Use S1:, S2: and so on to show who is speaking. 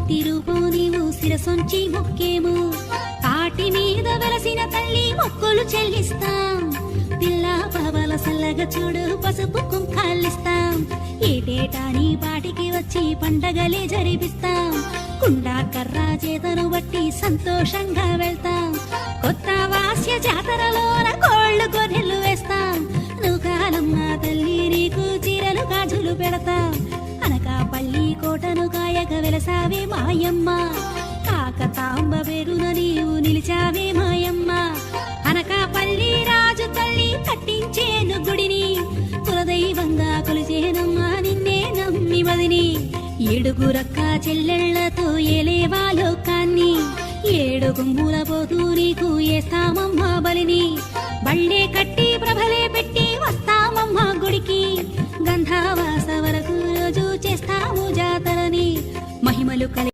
S1: భక్తి రూపం నీవు శిరసొంచి మొక్కేము కాటి మీద వెలసిన తల్లి మొక్కులు చెల్లిస్తాం పిల్ల పవల సల్లగా చూడు పసుపు కుంకాలిస్తాం ఏటేటా నీ పాటికి వచ్చి పండగలే జరిపిస్తాం కుండా కర్రా చేతను బట్టి సంతోషంగా వెళ్తాం కొత్త వాస్య జాతరలోన కోళ్లు గొర్రెలు వేస్తాం నువ్వు కాలమ్మ తల్లి నీకు చీరలు గాజులు పెడతాం అనకాపల్లి కోటను కాయక వెలసావే మాయమ్మ కాకతాంబ పేరున నీవు నిలిచావే మాయమ్మ అనకాపల్లి రాజు తల్లి కట్టించేను గుడిని కులదైవంగా కొలిచేనమ్మా నిన్నే నమ్మి వదిని ఏడుగురక్క చెల్లెళ్లతో ఏలేవా లోకాన్ని ఏడు గుంబుల పోతూ నీకు ఏస్తామమ్మా బలిని బళ్ళే కట్టి ప్రభలే పెట్టి వస్తామమ్మా గుడికి గంధావాస వరకు రోజు చేస్తాము జాతరని మహిమలు